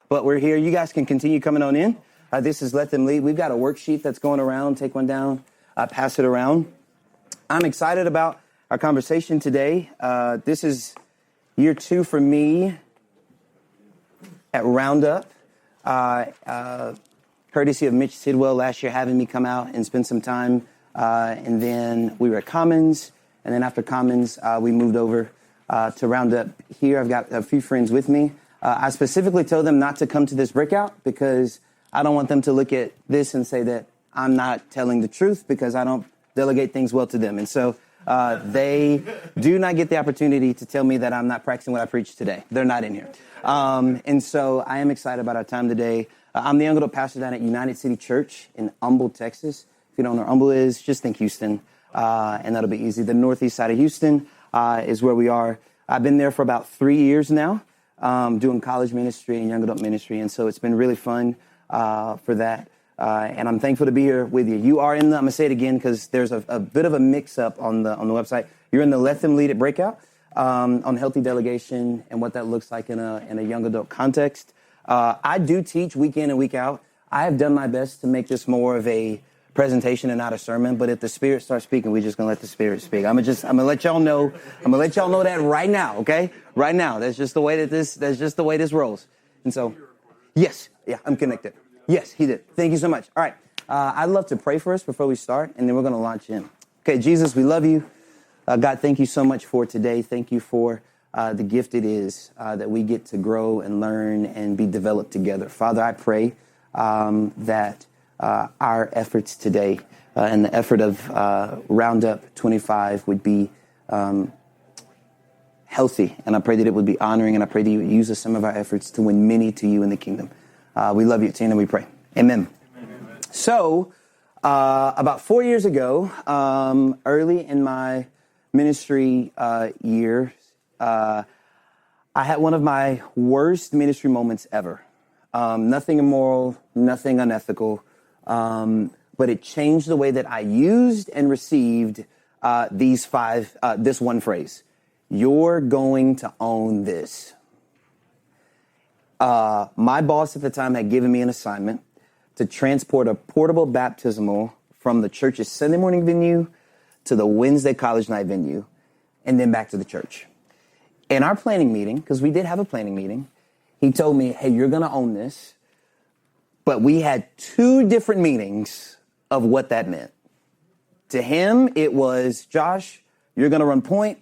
but we're here. You guys can continue coming on in. This is Let Them Lead. We've got a worksheet that's going around. Take one down, pass it around. I'm excited about our conversation today. This is year 2 for me at Roundup. Courtesy of Mitch Tidwell last year having me come out and spend some time. And then we were at Commons. And then after Commons, we moved over to Roundup here. I've got a few friends with me. I specifically told them not to come to this breakout because I don't want them to look at this and say that I'm not telling the truth because I don't delegate things well to them. And so they do not get the opportunity to tell me that I'm not practicing what I preach today. They're not in here. And so I am excited about our time today. I'm the young adult pastor down at United City Church in Humble, Texas. If you don't know where Humble is, just think Houston, and that'll be easy. The northeast side of Houston is where we are. I've been there for about 3 years now, doing college ministry and young adult ministry, and so it's been really fun for that. And I'm thankful to be here with you. You are in the, I'm going to say it again because there's a bit of a mix-up on the website. You're in the Let Them Lead at breakout on healthy delegation and what that looks like in a young adult context. I do teach week in and week out. I have done my best to make this more of a presentation and not a sermon, but if the Spirit starts speaking, we're just going to let the Spirit speak. I'm going to let y'all know that right now, okay? Right now. That's just the way this rolls. And so, yes, yeah, I'm connected. Yes, he did. Thank you so much. All right. I'd love to pray for us before we start, and then we're going to launch in. Okay, Jesus, we love you. God, thank you so much for today. Thank you for the gift it is that we get to grow and learn and be developed together. Father, I pray that our efforts today and the effort of Roundup 25 would be healthy, and I pray that it would be honoring, and I pray that you would use some of our efforts to win many to you in the kingdom. We love you, Tina, we pray. Amen. Amen. So, about 4 years ago, early in my ministry years, I had one of my worst ministry moments ever. Nothing immoral, nothing unethical, but it changed the way that I used and received this one phrase. You're going to own this. My boss at the time had given me an assignment to transport a portable baptismal from the church's Sunday morning venue to the Wednesday college night venue, and then back to the church. In our planning meeting, because we did have a planning meeting, he told me, hey, you're going to own this. But we had 2 different meanings of what that meant. To him, it was, Josh, you're going to run point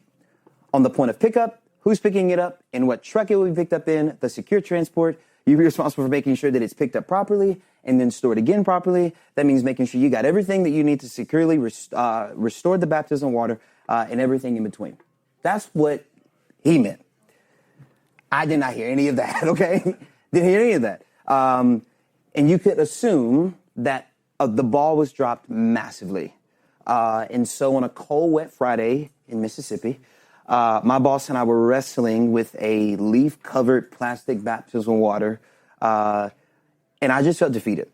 on the point of pickup, who's picking it up, and what truck it will be picked up in, the secure transport. You'll be responsible for making sure that it's picked up properly and then stored again properly. That means making sure you got everything that you need to securely restore the baptism water and everything in between. That's what he meant. I did not hear any of that, okay? Didn't hear any of that. And you could assume that the ball was dropped massively. And so on a cold, wet Friday in Mississippi, my boss and I were wrestling with a leaf-covered plastic baptismal water, and I just felt defeated.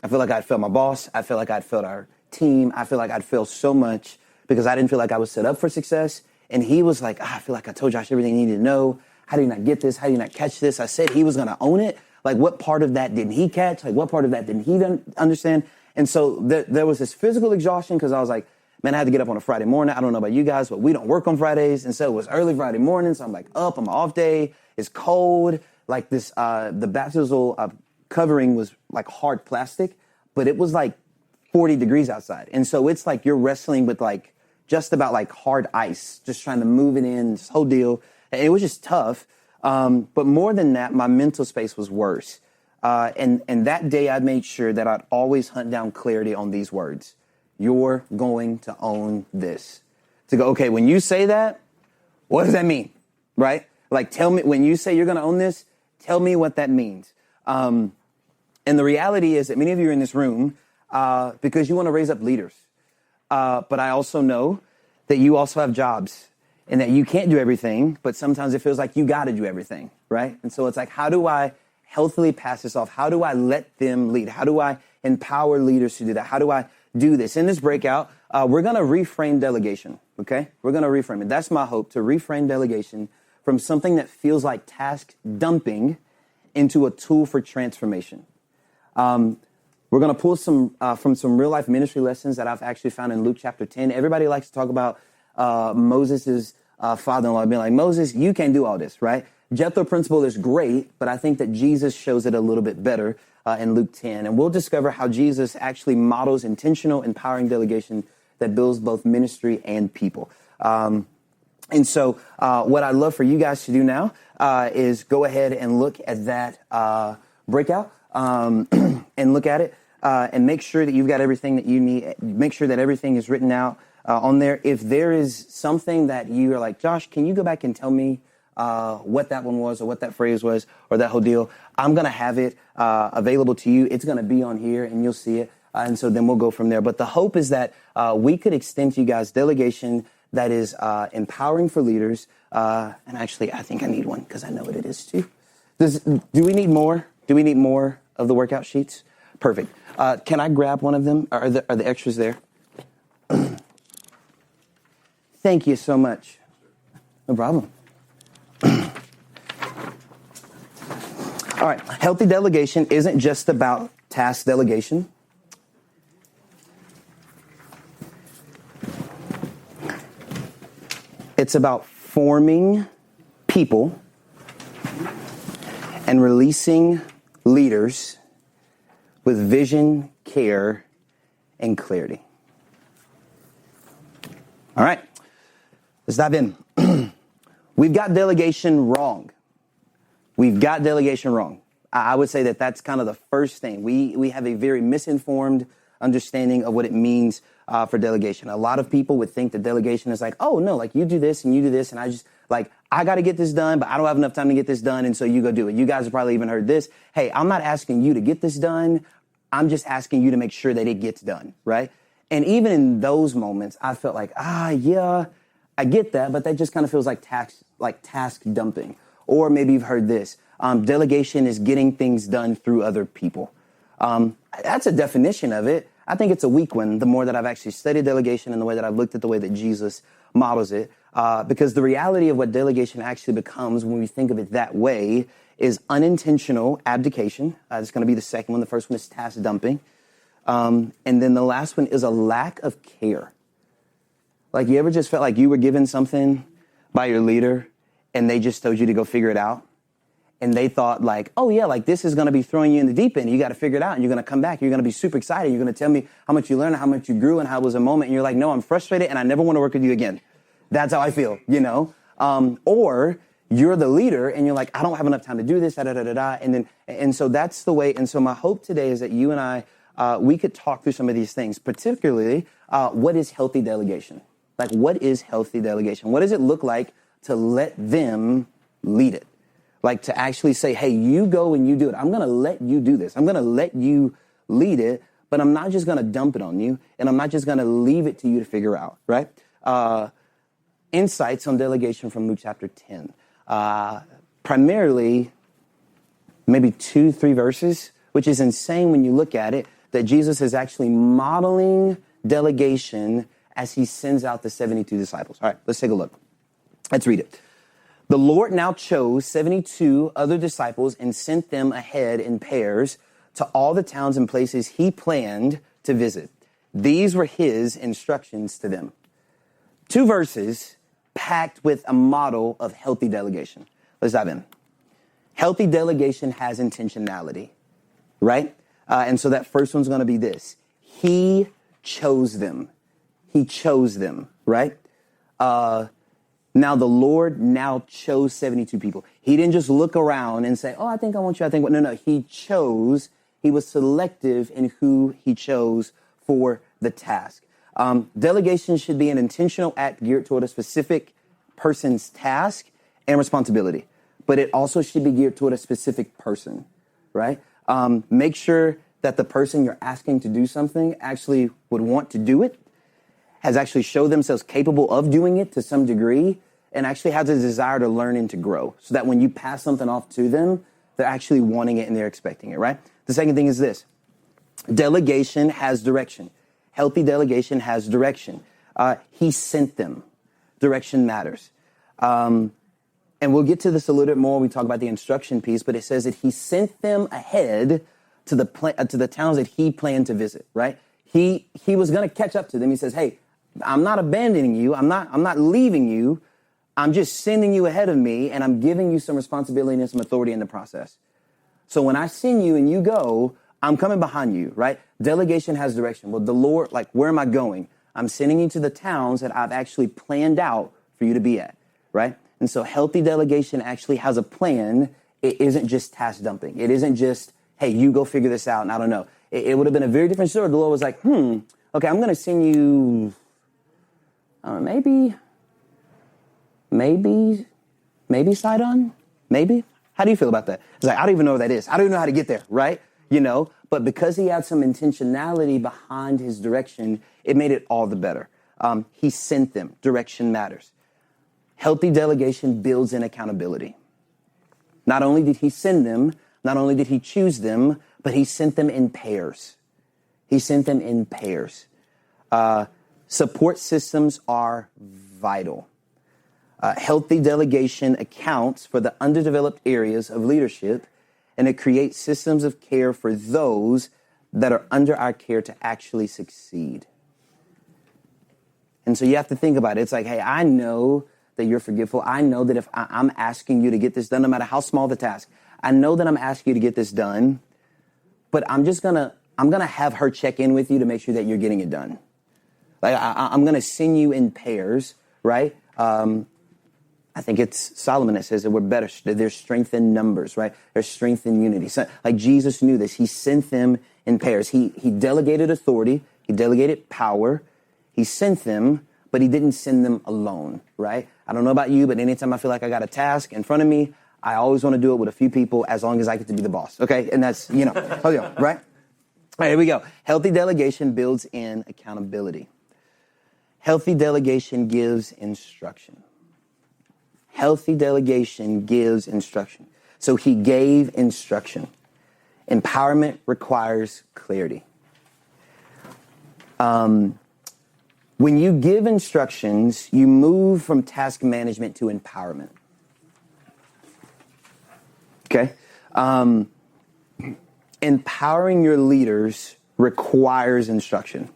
I feel like I'd failed my boss. I feel like I'd failed our team. I feel like I'd failed so much because I didn't feel like I was set up for success. And he was like, I feel like I told Josh everything he needed to know. How did you not get this? How did you not catch this? I said he was going to own it. Like, what part of that didn't he catch? Like, what part of that didn't he understand? And so there was this physical exhaustion because I was like, man, I had to get up on a Friday morning. I don't know about you guys, but we don't work on Fridays. And so it was early Friday morning. So I'm like up, I'm off day. It's cold. Like this, the baptismal covering was like hard plastic, but it was like 40 degrees outside. And so it's like you're wrestling with like just about like hard ice, just trying to move it in, this whole deal. And it was just tough. But more than that, my mental space was worse. And that day I made sure that I'd always hunt down clarity on these words. You're going to own this. To go, okay, when you say that, what does that mean? Right? Like, tell me, when you say you're going to own this, tell me what that means. And the reality is that many of you are in this room because you want to raise up leaders. But I also know that you also have jobs and that you can't do everything, but sometimes it feels like you got to do everything, right? And so it's like, how do I healthily pass this off? How do I let them lead? How do I empower leaders to do that? How do I do this? In this breakout, we're going to reframe delegation, okay? We're going to reframe it. That's my hope, to reframe delegation from something that feels like task dumping into a tool for transformation. We're going to pull some from some real life ministry lessons that I've actually found in Luke chapter 10. Everybody likes to talk about Moses' father-in-law being like, Moses, you can't do all this, right? Jethro principle is great, but I think that Jesus shows it a little bit better in Luke 10. And we'll discover how Jesus actually models intentional, empowering delegation that builds both ministry and people. And so what I'd love for you guys to do now is go ahead and look at that breakout and look at it and make sure that you've got everything that you need. Make sure that everything is written out on there. If there is something that you are like, Josh, can you go back and tell me what that one was or what that phrase was or that whole deal, I'm going to have it available to you. It's going to be on here and you'll see it. And so then we'll go from there. But the hope is that we could extend to you guys delegation that is empowering for leaders. And actually, I think I need one because I know what it is too. Do we need more? Do we need more of the workout sheets? Perfect. Can I grab one of them? Are the extras there? Thank you so much. No problem. All right. Healthy delegation isn't just about task delegation. It's about forming people and releasing leaders with vision, care, and clarity. All right. Let's dive in. We've got delegation wrong. We've got delegation wrong. I would say that that's kind of the first thing. We have a very misinformed understanding of what it means for delegation. A lot of people would think that delegation is like, oh, no, like you do this and you do this. And I just like, I got to get this done, but I don't have enough time to get this done. And so you go do it. You guys have probably even heard this. Hey, I'm not asking you to get this done. I'm just asking you to make sure that it gets done. Right. And even in those moments, I felt like, yeah, I get that, but that just kind of feels like task dumping. Or maybe you've heard this. Delegation is getting things done through other people. That's a definition of it. I think it's a weak one, the more that I've actually studied delegation and the way that I've looked at the way that Jesus models it. Because the reality of what delegation actually becomes when we think of it that way is unintentional abdication. It's going to be the second one. The first one is task dumping. And then the last one is a lack of care. Like, you ever just felt like you were given something by your leader and they just told you to go figure it out? And they thought like, oh yeah, like this is going to be throwing you in the deep end. You got to figure it out and you're going to come back. You're going to be super excited. You're going to tell me how much you learned, how much you grew, and how it was a moment. And you're like, no, I'm frustrated and I never want to work with you again. That's how I feel, you know? Or you're the leader and you're like, I don't have enough time to do this, And so that's the way. And so my hope today is that you and I, we could talk through some of these things, particularly what is healthy delegation? Like, what is healthy delegation? What does it look like to let them lead it? Like, to actually say, hey, you go and you do it. I'm going to let you do this. I'm going to let you lead it, but I'm not just going to dump it on you, and I'm not just going to leave it to you to figure out, right? Insights on delegation from Luke chapter 10. Primarily, maybe 2-3 verses, which is insane when you look at it, that Jesus is actually modeling delegation as he sends out the 72 disciples. All right, let's take a look. Let's read it. The Lord now chose 72 other disciples and sent them ahead in pairs to all the towns and places he planned to visit. These were his instructions to them. 2 verses packed with a model of healthy delegation. Let's dive in. Healthy delegation has intentionality, right? And so that first one's going to be this. He chose them. He chose them, right? Now the Lord now chose 72 people. He didn't just look around and say, oh, I think I want you. No. He chose. He was selective in who he chose for the task. Delegation should be an intentional act geared toward a specific person's task and responsibility, but it also should be geared toward a specific person, right? Make sure that the person you're asking to do something actually would want to do it, has actually showed themselves capable of doing it to some degree, and actually has a desire to learn and to grow, so that when you pass something off to them, they're actually wanting it and they're expecting it, right? The second thing is this. Delegation has direction. Healthy delegation has direction. He sent them. Direction matters. And we'll get to this a little bit more when we talk about the instruction piece, but it says that he sent them ahead to the towns that he planned to visit, right? He was going to catch up to them. He says, hey, I'm not abandoning you. I'm not leaving you. I'm just sending you ahead of me, and I'm giving you some responsibility and some authority in the process. So when I send you and you go, I'm coming behind you, right? Delegation has direction. Well, the Lord, like, where am I going? I'm sending you to the towns that I've actually planned out for you to be at, right? And so healthy delegation actually has a plan. It isn't just task dumping. It isn't just, hey, you go figure this out, and I don't know. It would have been a very different story. The Lord was like, okay, I'm going to send you, maybe Sidon? Maybe? How do you feel about that? It's like, I don't even know what that is. I don't even know how to get there, right? You know, but because he had some intentionality behind his direction, it made it all the better. He sent them. Direction matters. Healthy delegation builds in accountability. Not only did he send them, not only did he choose them, but he sent them in pairs. He sent them in pairs. Support systems are vital. Healthy delegation accounts for the underdeveloped areas of leadership, and it creates systems of care for those that are under our care to actually succeed. And so you have to think about it. It's like, hey, I know that you're forgetful. I know that if I'm asking you to get this done, no matter how small the task, I know that I'm asking you to get this done, but I'm gonna have her check in with you to make sure that you're getting it done. Like I'm gonna send you in pairs, right? I think it's Solomon that says that we're better. There's strength in numbers, right? There's strength in unity. So, like Jesus knew this. He sent them in pairs. He delegated authority. He delegated power. He sent them, but he didn't send them alone, right? I don't know about you, but anytime I feel like I got a task in front of me, I always want to do it with a few people as long as I get to be the boss, okay? And that's, right? All right, here we go. Healthy delegation builds in accountability. Healthy delegation gives instruction. Healthy delegation gives instruction. So he gave instruction. Empowerment requires clarity. When you give instructions, you move from task management to empowerment. Okay? Empowering your leaders requires instruction.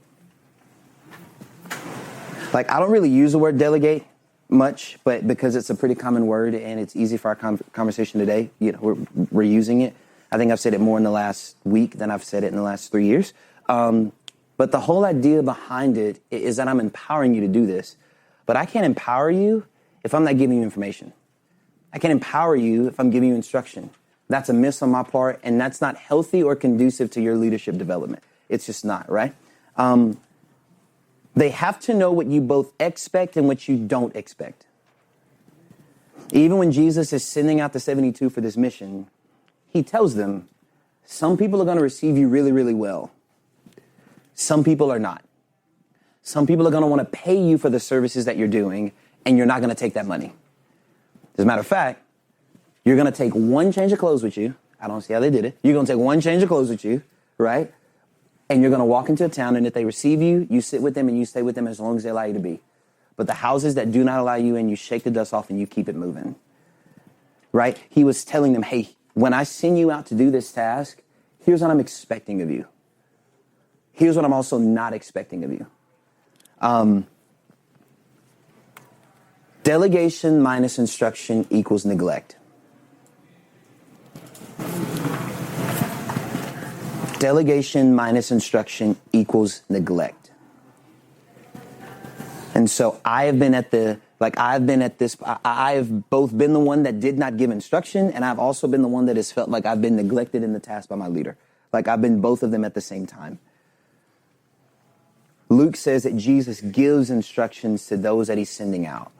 Like, I don't really use the word delegate much, but because it's a pretty common word and it's easy for our conversation today, we're using it. I think I've said it more in the last week than I've said it in the last 3 years. But the whole idea behind it is that I'm empowering you to do this. But I can't empower you if I'm not giving you information. I can't empower you if I'm giving you instruction. That's a miss on my part, and that's not healthy or conducive to your leadership development. It's just not, right? They have to know what you both expect and what you don't expect. Even when Jesus is sending out the 72 for this mission, he tells them, some people are going to receive you really, really well. Some people are not. Some people are going to want to pay you for the services that you're doing, and you're not going to take that money. As a matter of fact, you're going to take one change of clothes with you. I don't see how they did it. You're going to take one change of clothes with you, right? And you're going to walk into a town, and if they receive you, you sit with them and you stay with them as long as they allow you to be. But the houses that do not allow you in, you shake the dust off and you keep it moving, right? He was telling them, hey, when I send you out to do this task, here's what I'm expecting of you. Here's what I'm also not expecting of you. Delegation minus instruction equals neglect. Delegation minus instruction equals neglect. And so I have both been the one that did not give instruction, and I've also been the one that has felt like I've been neglected in the task by my leader. Like I've been both of them at the same time. Luke says that Jesus gives instructions to those that he's sending out.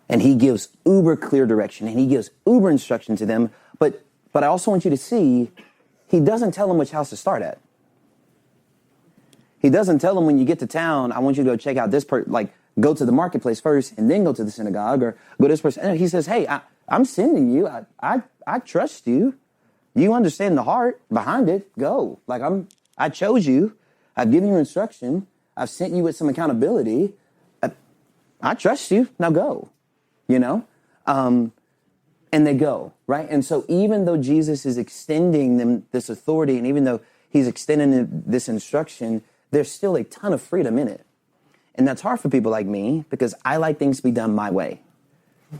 And he gives uber clear direction, and he gives uber instruction to them. But I also want you to see, he doesn't tell them which house to start at. He doesn't tell them when you get to town, I want you to go check out this go to the marketplace first and then go to the synagogue or go to this person. No, he says, hey, I'm sending you. I trust you. You understand the heart behind it. Go. I chose you. I've given you instruction. I've sent you with some accountability. I trust you. Now go. and they go, right? And so even though Jesus is extending them this authority, and even though he's extending this instruction, there's still a ton of freedom in it. And that's hard for people like me because I like things to be done my way.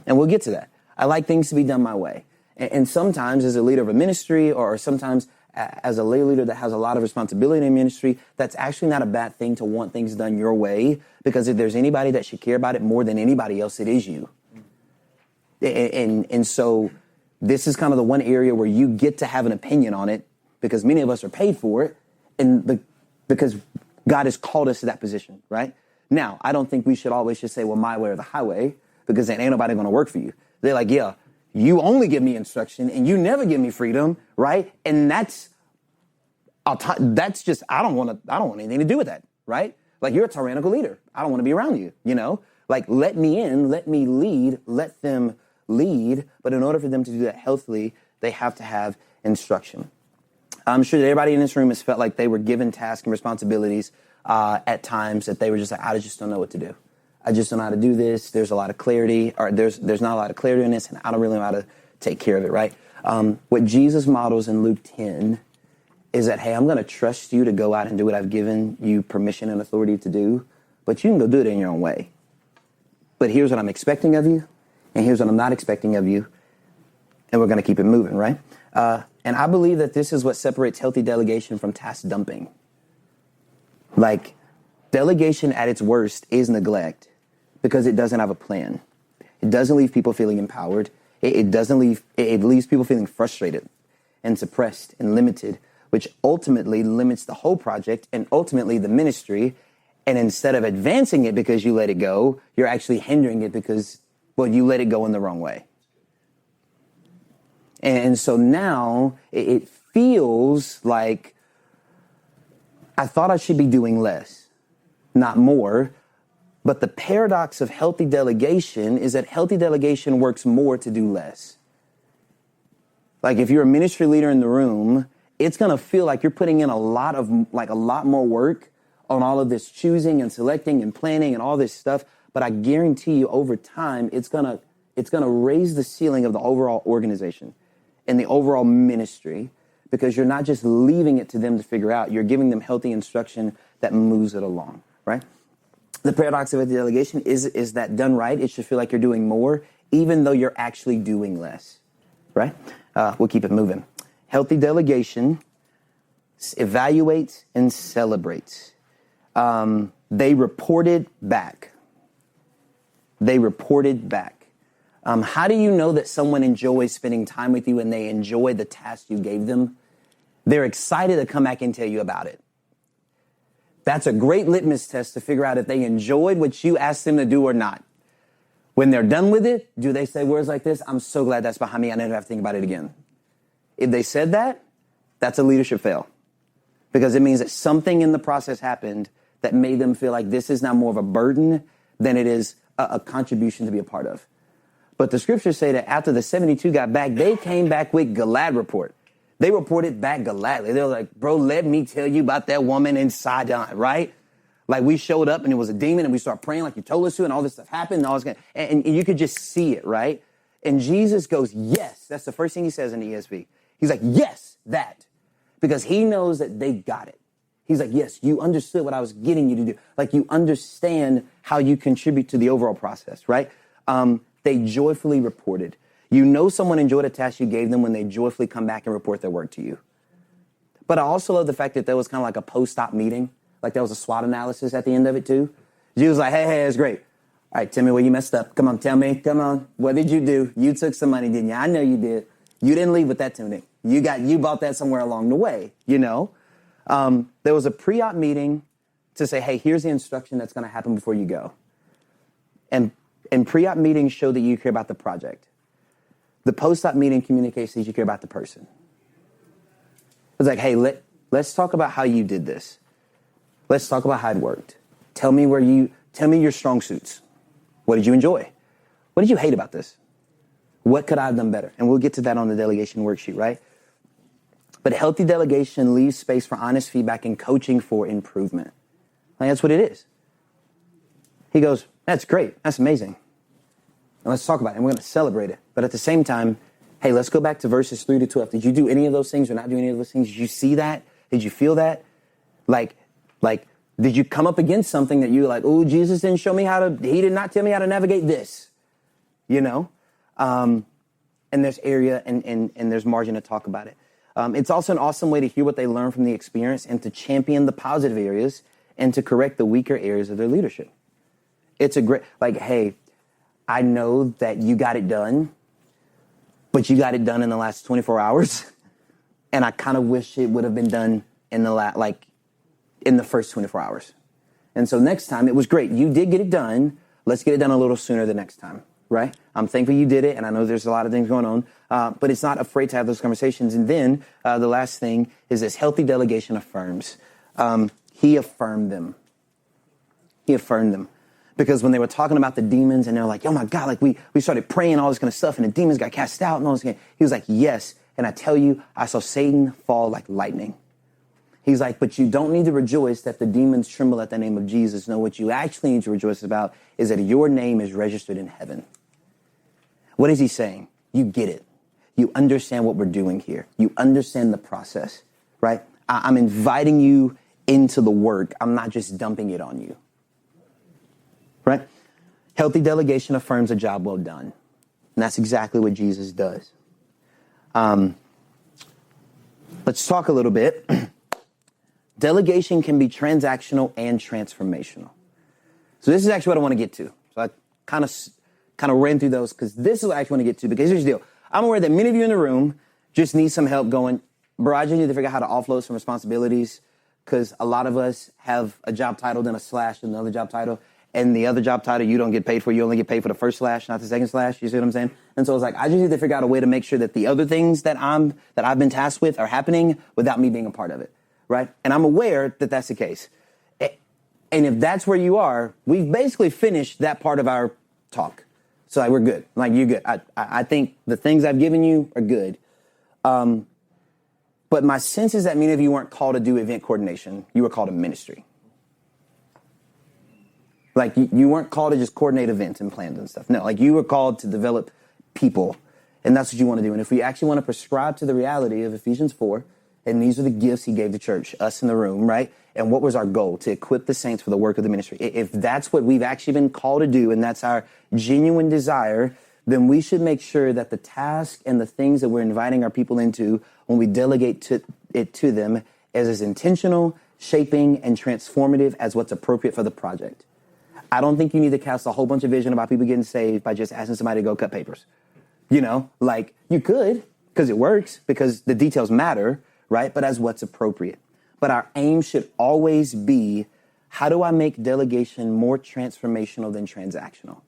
And we'll get to that. I like things to be done my way. And sometimes as a leader of a ministry, or sometimes as a lay leader that has a lot of responsibility in ministry, that's actually not a bad thing to want things done your way, because if there's anybody that should care about it more than anybody else, it is you. And so this is kind of the one area where you get to have an opinion on it, because many of us are paid for it, and because God has called us to that position, right? Now, I don't think we should always just say, well, my way or the highway, because then ain't nobody going to work for you. They're like, yeah, you only give me instruction and you never give me freedom, right? And that's just, I don't want anything to do with that, right? Like, you're a tyrannical leader. I don't want to be around you, Like, let me in, let me lead, let them lead. But in order for them to do that healthily, they have to have instruction. I'm sure that everybody in this room has felt like they were given tasks and responsibilities at times that they were just like, I just don't know what to do. I just don't know how to do this. There's a lot of clarity, or there's not a lot of clarity in this, and I don't really know how to take care of it, right? What Jesus models in Luke 10 is that, hey, I'm going to trust you to go out and do what I've given you permission and authority to do, but you can go do it in your own way. But here's what I'm expecting of you, and here's what I'm not expecting of you, and we're going to keep it moving, right? And I believe that this is what separates healthy delegation from task dumping. Like, delegation at its worst is neglect, because it doesn't have a plan. It doesn't leave people feeling empowered. It leaves people feeling frustrated and suppressed and limited, which ultimately limits the whole project and ultimately the ministry. And instead of advancing it because you let it go, you're actually hindering it because, well, you let it go in the wrong way. And so now it feels like I thought I should be doing less, not more. But the paradox of healthy delegation is that healthy delegation works more to do less. Like, if you're a ministry leader in the room, it's going to feel like you're putting in a lot more work on all of this choosing and selecting and planning and all this stuff. But I guarantee you, over time, it's going to raise the ceiling of the overall organization and the overall ministry, because you're not just leaving it to them to figure out. You're giving them healthy instruction that moves it along, right? The paradox of delegation is that done right, it should feel like you're doing more, even though you're actually doing less, right? We'll keep it moving. Healthy delegation evaluates and celebrates. They reported back. How do you know that someone enjoys spending time with you and they enjoy the task you gave them? They're excited to come back and tell you about it. That's a great litmus test to figure out if they enjoyed what you asked them to do or not. When they're done with it, do they say words like this? I'm so glad that's behind me. I never have to think about it again. If they said that, that's a leadership fail, because it means that something in the process happened that made them feel like this is now more of a burden than it is a contribution to be a part of. But the scriptures say that after the 72 got back, they came back with glad report. They reported back gladly. They were like, bro, let me tell you about that woman in Sidon, right? Like, we showed up and it was a demon and we started praying like you told us to, and all this stuff happened. And you could just see it, right? And Jesus goes, yes. That's the first thing he says in the ESV. He's like, yes, that. Because he knows that they got it. He's like, yes, you understood what I was getting you to do. Like, you understand how you contribute to the overall process, right? They joyfully reported. You know someone enjoyed a task you gave them when they joyfully come back and report their work to you. But I also love the fact that there was kind of like a post-op meeting. Like, there was a SWOT analysis at the end of it too. She was like, hey, it's great. All right, tell me where you messed up. Come on, tell me. Come on. What did you do? You took some money, didn't you? I know you did. You didn't leave with that tunic. You bought that somewhere along the way, There was a pre-op meeting to say, hey, here's the instruction that's going to happen before you go. And pre-op meetings show that you care about the project. The post-op meeting communicates that you care about the person. It's like, hey, let's talk about how you did this. Let's talk about how it worked. Tell me your strong suits. What did you enjoy? What did you hate about this? What could I have done better? And we'll get to that on the delegation worksheet, right? But healthy delegation leaves space for honest feedback and coaching for improvement. Like, that's what it is. He goes, that's great. That's amazing. and let's talk about it, and we're going to celebrate it. But at the same time, hey, let's go back to verses 3 to 12. Did you do any of those things or not do any of those things? Did you see that? Did you feel that? Like, did you come up against something that you were like, oh, Jesus didn't show me he did not tell me how to navigate this, you know? And there's area and there's margin to talk about it. It's also an awesome way to hear what they learn from the experience and to champion the positive areas and to correct the weaker areas of their leadership. It's a great, hey, I know that you got it done, but you got it done in the last 24 hours. And I kind of wish it would have been done in the first 24 hours. And so next time, it was great. You did get it done. Let's get it done a little sooner the next time, right? I'm thankful you did it, and I know there's a lot of things going on, but it's not afraid to have those conversations. And then the last thing is this healthy delegation affirms. He affirmed them. He affirmed them. Because when they were talking about the demons and they're like, oh my God, we started praying all this kind of stuff and the demons got cast out and all this kind of, he was like, yes. And I tell you, I saw Satan fall like lightning. He's like, but you don't need to rejoice that the demons tremble at the name of Jesus. No, what you actually need to rejoice about is that your name is registered in heaven. What is he saying? You get it. You understand what we're doing here. You understand the process, right? I'm inviting you into the work. I'm not just dumping it on you, right? Healthy delegation affirms a job well done. And that's exactly what Jesus does. Let's talk a little bit. Delegation can be transactional and transformational. So this is actually what I want to get to. So I kind of ran through those because this is what I actually want to get to, because here's the deal. I'm aware that many of you in the room just need some help going, bro, I just need to figure out how to offload some responsibilities, because a lot of us have a job title, then a slash, and another job title. And the other job title you don't get paid for. You only get paid for the first slash, not the second slash. You see what I'm saying? And so it's like, I just need to figure out a way to make sure that the other things that I've been tasked with are happening without me being a part of it, right? And I'm aware that that's the case. And if that's where you are, we've basically finished that part of our talk. So we're good. You're good. I think the things I've given you are good. But my sense is that many of you weren't called to do event coordination. You were called to ministry. You weren't called to just coordinate events and plans and stuff. No, you were called to develop people. And that's what you want to do. And if we actually want to prescribe to the reality of Ephesians 4, and these are the gifts he gave the church, us in the room, right? And what was our goal? To equip the saints for the work of the ministry. If that's what we've actually been called to do, and that's our genuine desire, then we should make sure that the task and the things that we're inviting our people into when we delegate it to them is as intentional, shaping, and transformative as what's appropriate for the project. I don't think you need to cast a whole bunch of vision about people getting saved by just asking somebody to go cut papers. You could, because it works, because the details matter, right? But as what's appropriate. But our aim should always be, how do I make delegation more transformational than transactional?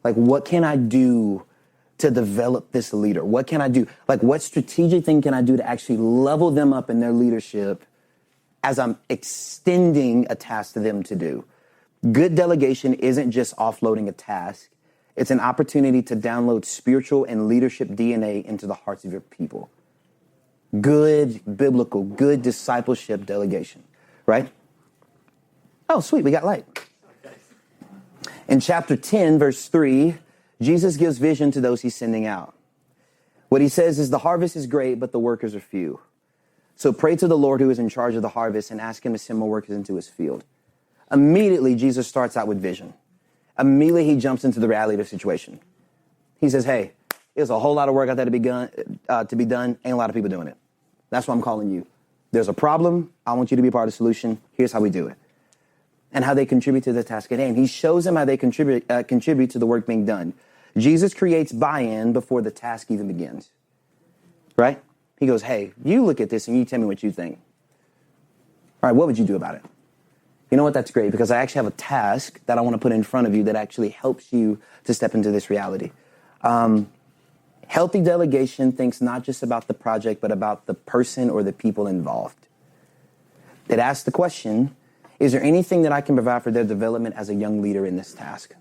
What can I do to develop this leader? What can I do? What strategic thing can I do to actually level them up in their leadership as I'm extending a task to them to do? Good delegation isn't just offloading a task. It's an opportunity to download spiritual and leadership DNA into the hearts of your people. Good biblical, good discipleship delegation, right? Oh, sweet, we got light. In chapter 10, verse 3, Jesus gives vision to those he's sending out. What he says is, the harvest is great, but the workers are few. So pray to the Lord who is in charge of the harvest and ask him to send more workers into his field. Immediately, Jesus starts out with vision. Immediately, he jumps into the reality of the situation. He says, hey, there's a whole lot of work out there to be done. Ain't a lot of people doing it. That's why I'm calling you. There's a problem. I want you to be part of the solution. Here's how we do it. And how they contribute to the task at hand. He shows them how they contribute to the work being done. Jesus creates buy-in before the task even begins. Right? He goes, hey, you look at this and you tell me what you think. All right, what would you do about it? You know what? That's great, because I actually have a task that I want to put in front of you that actually helps you to step into this reality. Healthy delegation thinks not just about the project, but about the person or the people involved. It asks the question, is there anything that I can provide for their development as a young leader in this task?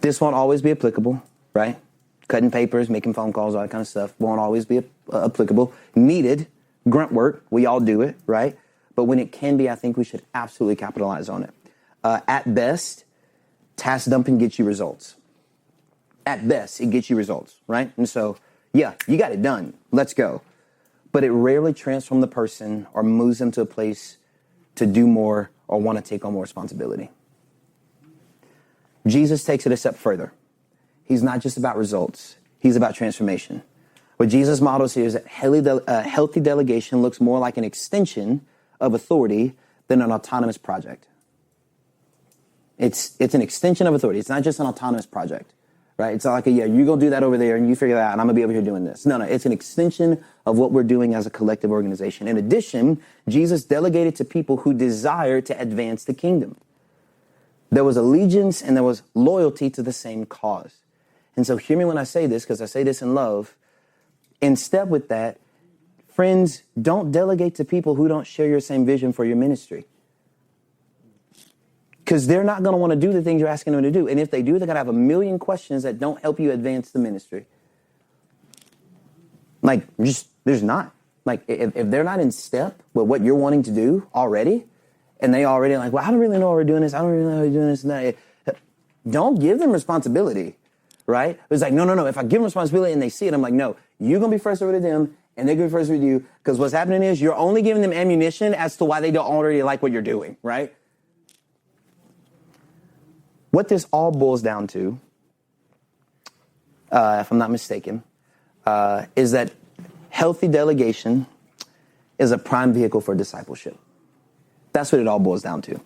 This won't always be applicable, right? Cutting papers, making phone calls, all that kind of stuff won't always be applicable. Needed, grunt work, we all do it, right? But when it can be, I think we should absolutely capitalize on it. At best, task dumping gets you results. At best, it gets you results, right? And so, yeah, you got it done. Let's go. But it rarely transforms the person or moves them to a place to do more or want to take on more responsibility. Jesus takes it a step further. He's not just about results. He's about transformation. What Jesus models here is that healthy delegation looks more like an extension of authority than an autonomous project. It's an extension of authority. It's not just an autonomous project, right? It's not like, you're going to do that over there and you figure that out and I'm going to be over here doing this. No, it's an extension of what we're doing as a collective organization. In addition, Jesus delegated to people who desire to advance the kingdom. There was allegiance and there was loyalty to the same cause. And so hear me when I say this, because I say this in love. In step with that, friends, don't delegate to people who don't share your same vision for your ministry. Because they're not going to want to do the things you're asking them to do. And if they do, they're going to have a million questions that don't help you advance the ministry. There's not. If they're not in step with what you're wanting to do already, and they already I don't really know how we're doing this. I don't really know how we're doing this and that. Don't give them responsibility, right? It's no. If I give them responsibility and they see it, I'm no, you're going to be first over to them and they're going to be first with you. Because what's happening is you're only giving them ammunition as to why they don't already like what you're doing, right? What this all boils down to, if I'm not mistaken, is that healthy delegation is a prime vehicle for discipleship. That's what it all boils down to.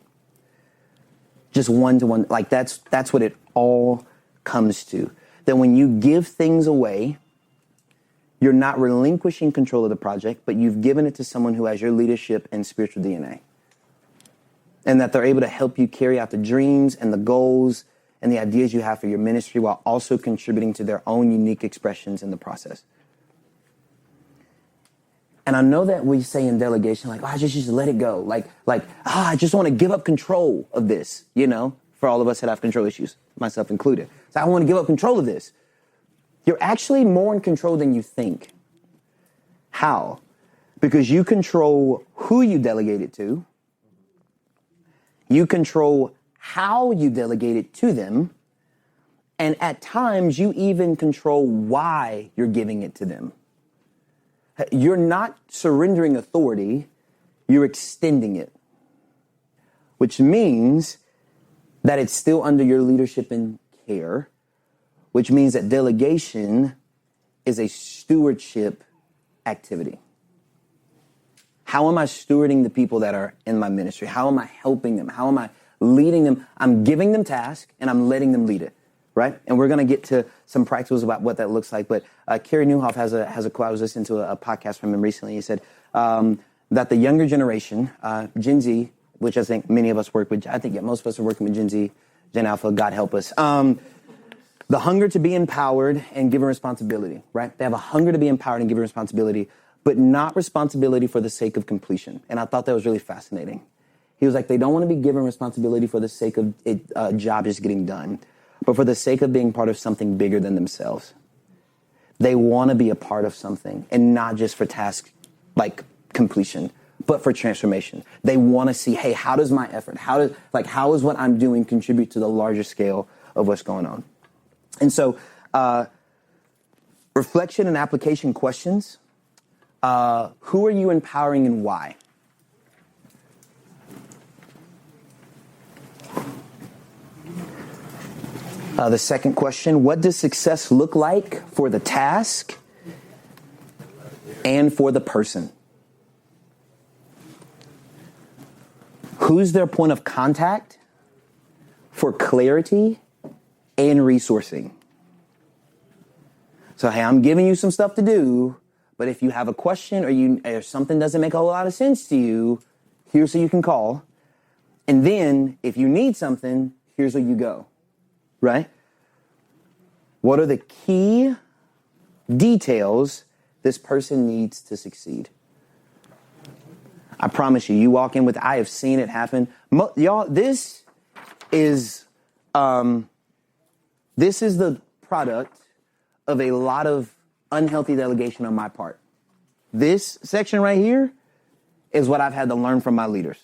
Just one-to-one, that's what it all comes to. That when you give things away, you're not relinquishing control of the project, but you've given it to someone who has your leadership and spiritual DNA. And that they're able to help you carry out the dreams and the goals and the ideas you have for your ministry while also contributing to their own unique expressions in the process. And I know that we say in delegation, I just let it go. I just want to give up control of this, for all of us that have control issues, myself included. So I want to give up control of this. You're actually more in control than you think. How? Because you control who you delegate it to. You control how you delegate it to them. And at times, you even control why you're giving it to them. You're not surrendering authority, you're extending it. Which means that it's still under your leadership and care, which means that delegation is a stewardship activity. How am I stewarding the people that are in my ministry? How am I helping them? How am I leading them? I'm giving them tasks and I'm letting them lead it, right? And we're going to get to some practicals about what that looks like. But Kerry Newhoff has a quote. I was listening to a podcast from him recently. He said that the younger generation, Gen Z, which I think many of us work with, most of us are working with Gen Z, Gen Alpha, God help us. The hunger to be empowered and given responsibility, right? They have a hunger to be empowered and given responsibility, but not responsibility for the sake of completion. And I thought that was really fascinating. He was they don't want to be given responsibility for the sake of a job just getting done, but for the sake of being part of something bigger than themselves. They want to be a part of something and not just for tasks like completion, but for transformation. They want to see, hey, how does my effort, how is what I'm doing contribute to the larger scale of what's going on? And so reflection and application questions. Who are you empowering and why? The second question, what does success look like for the task and for the person? Who's their point of contact for clarity and resourcing? So, hey, I'm giving you some stuff to do, but if you have a question or something doesn't make a whole lot of sense to you, here's who you can call. And then if you need something, here's where you go. Right? What are the key details this person needs to succeed? I promise you, you walk in with, I have seen it happen. Y'all, this is the product of a lot of unhealthy delegation on my part. This section right here is what I've had to learn from my leaders.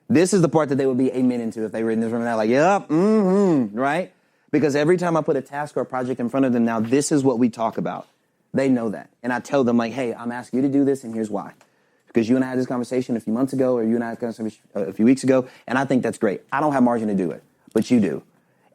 This is the part that they would be amen into if they were in this room and they're like, yep, right? Because every time I put a task or a project in front of them now, this is what we talk about. They know that. And I tell them like, hey, I'm asking you to do this and here's why. Because you and I had this conversation a few months ago or you and I had this conversation a few weeks ago, and I think that's great. I don't have margin to do it, but you do.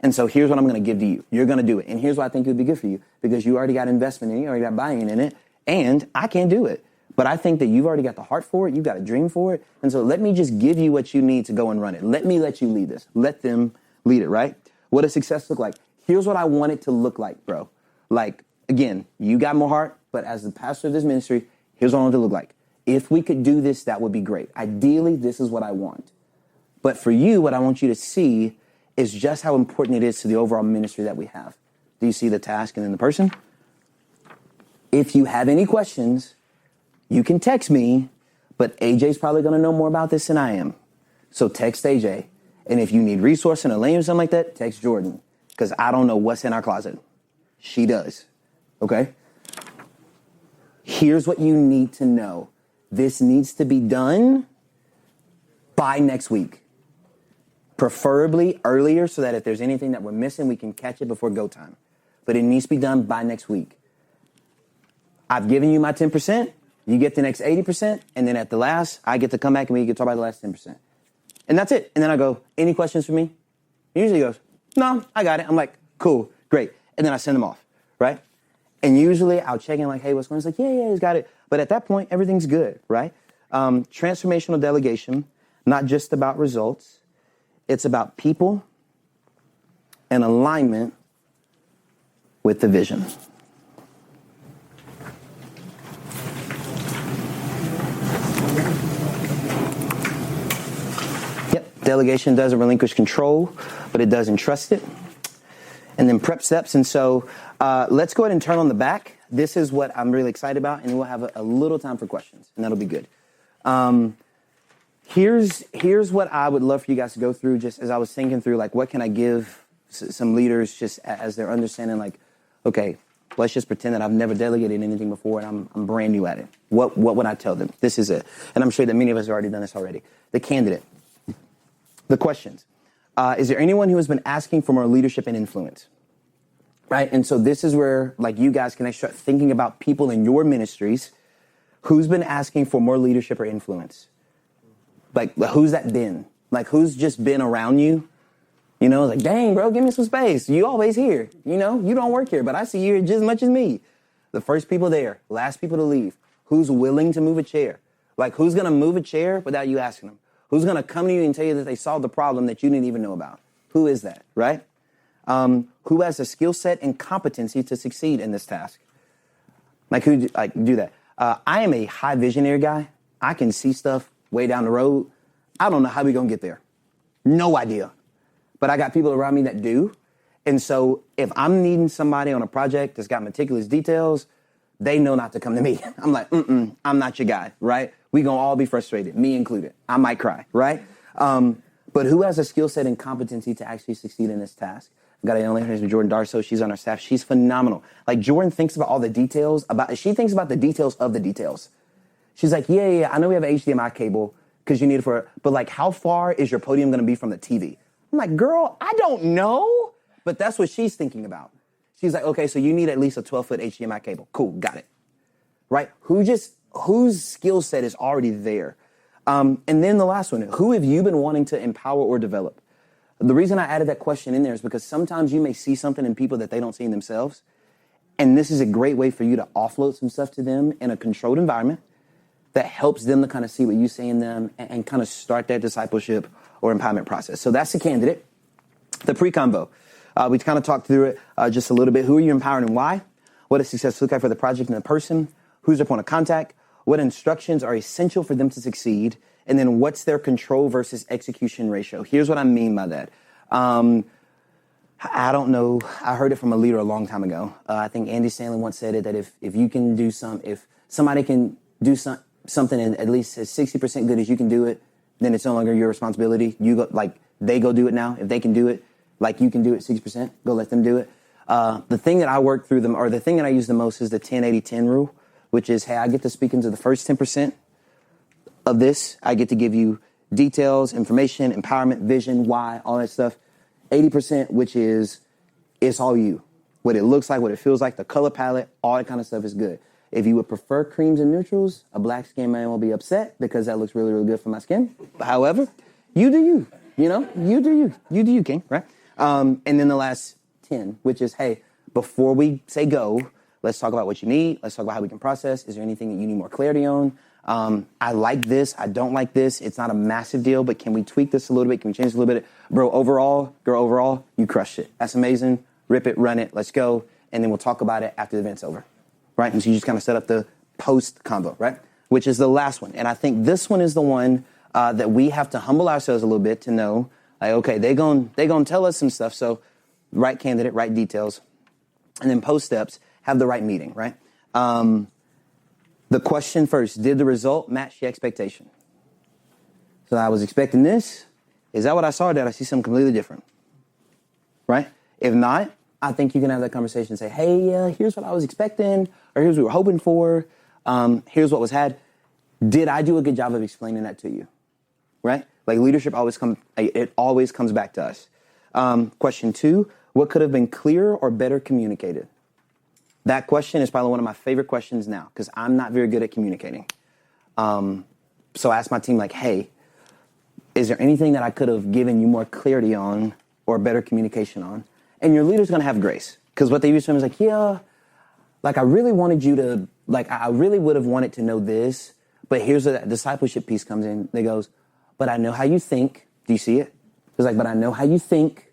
And so here's what I'm going to give to you. You're going to do it. And here's why I think it would be good for you, because you already got investment in it, you already got buy-in in it, and I can't do it. But I think that you've already got the heart for it. You've got a dream for it. And so let me just give you what you need to go and run it. Let me let you lead this. Let them lead it, right? What does success look like? Here's what I want it to look like, bro. Like, again, you got more heart, but as the pastor of this ministry, here's what I want it to look like. If we could do this, that would be great. Ideally, this is what I want. But for you, what I want you to see is just how important it is to the overall ministry that we have. Do you see the task and then the person? If you have any questions, you can text me, but AJ's probably going to know more about this than I am. So text AJ. And if you need resource in a lane or something like that, text Jordan. Because I don't know what's in our closet. She does. Okay? Here's what you need to know. This needs to be done by next week. Preferably earlier so that if there's anything that we're missing, we can catch it before go time. But it needs to be done by next week. I've given you my 10%. You get the next 80%. And then at the last, I get to come back and we get to talk about the last 10%. And that's it. And then I go, any questions for me? He usually goes, no, I got it. I'm like, cool, great. And then I send them off, right? And usually I'll check in like, hey, what's going on? He's like, yeah, he's got it. But at that point, everything's good, right? Transformational delegation, not just about results. It's about people and alignment with the vision. Yep, delegation doesn't relinquish control, but it does entrust it. And then prep steps. And so let's go ahead and turn on the back. This is what I'm really excited about, and we'll have a little time for questions, and that'll be good. Here's what I would love for you guys to go through, just as I was thinking through, like, what can I give some leaders just as they're understanding, like, okay, let's just pretend that I've never delegated anything before and I'm brand new at it. What would I tell them? This is it. And I'm sure that many of us have already done this already. The candidate. The questions. Is there anyone who has been asking for more leadership and influence? Right? And so this is where, like, you guys can start thinking about people in your ministries who's been asking for more leadership or influence. Like, who's that been? Like, who's just been around you? You know, like, dang, bro, give me some space. You always here. You know, you don't work here, but I see you here just as much as me. The first people there, last people to leave. Who's willing to move a chair? Like, who's going to move a chair without you asking them? Who's going to come to you and tell you that they solved the problem that you didn't even know about? Who is that, right? Who has the skill set and competency to succeed in this task? Like, who do that? I am a high visionary guy. I can see stuff way down the road. I don't know how we're going to get there. No idea. But I got people around me that do. And so if I'm needing somebody on a project that's got meticulous details, they know not to come to me. I'm like, I'm not your guy, right? We going to all be frustrated, me included. I might cry, right? But who has a skill set and competency to actually succeed in this task? I've got a young lady, her name is Jordan Darso. She's on our staff. She's phenomenal. Like, Jordan thinks about all the details. She thinks about the details of the details. She's like, yeah, I know we have an HDMI cable because you need it but like, how far is your podium going to be from the TV? I'm like, girl, I don't know. But that's what she's thinking about. She's like, okay, so you need at least a 12-foot HDMI cable. Cool, got it. Right? Whose skill set is already there? And then the last one, who have you been wanting to empower or develop? The reason I added that question in there is because sometimes you may see something in people that they don't see in themselves. And this is a great way for you to offload some stuff to them in a controlled environment that helps them to kind of see what you see in them and kind of start that discipleship or empowerment process. So that's the candidate. The pre-convo. We kind of talked through it just a little bit. Who are you empowering and why? What does success look like for the project and the person? Who's their point of contact? What instructions are essential for them to succeed? And then what's their control versus execution ratio? Here's what I mean by that. I don't know. I heard it from a leader a long time ago. I think Andy Stanley once said it, that if somebody can do something and at least as 60% good as you can do it, then it's no longer your responsibility. You go, like, they go do it now. If they can do it, like you can do it 60%, go let them do it. The thing that I work through them, or the thing that I use the most, is the 10-80-10 rule, which is, hey, I get to speak into the first 10% of this. I get to give you details, information, empowerment, vision, why, all that stuff. 80%, which is, it's all you. What it looks like, what it feels like, the color palette, all that kind of stuff is good. If you would prefer creams and neutrals, a black skin man will be upset because that looks really, really good for my skin. However, you do you, you do you, king, right? And then the last 10, which is, hey, before we say go, let's talk about what you need. Let's talk about how we can process. Is there anything that you need more clarity on? I like this. I don't like this. It's not a massive deal, but can we tweak this a little bit? Can we change it a little bit? Bro, overall, girl, overall, you crushed it. That's amazing. Rip it, run it. Let's go. And then we'll talk about it after the event's over, right? And so you just kind of set up the post combo, right? Which is the last one. And I think this one is the one that we have to humble ourselves a little bit to know, like, okay, they gonna tell us some stuff. So right candidate, right details. And then post steps, have the right meeting, right? The question first, did the result match the expectation? So I was expecting this. Is that what I saw, or did I see something completely different? Right? If not, I think you can have that conversation and say, hey, here's what I was expecting, or here's what we were hoping for. Here's what was had. Did I do a good job of explaining that to you? Right? Like leadership always comes back to us. Question 2, what could have been clearer or better communicated? That question is probably one of my favorite questions now because I'm not very good at communicating. So I asked my team, like, hey, is there anything that I could have given you more clarity on or better communication on? And your leader's going to have grace because what they used to him is like, yeah, like I really wanted you to, like I really would have wanted to know this, but here's the discipleship piece comes in. They goes, but I know how you think. Do you see it? It's like, but I know how you think.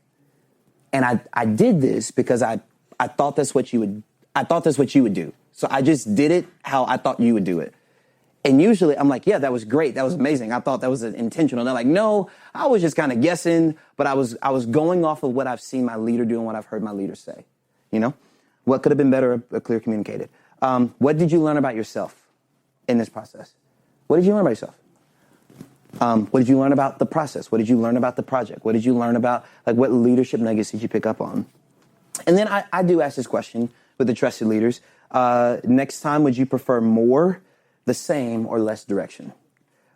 And I did this because I thought that's what you would do. So I just did it how I thought you would do it. And usually I'm like, yeah, that was great. That was amazing. I thought that was intentional. And they're like, no, I was just kind of guessing, but I was going off of what I've seen my leader do and what I've heard my leader say. What could have been better or clear communicated? What did you learn about yourself in this process? What did you learn about yourself? What did you learn about the process? What did you learn about the project? What did you learn about, like, what leadership nuggets did you pick up on? And then I do ask this question with the trusted leaders. Next time, would you prefer more, the same, or less direction?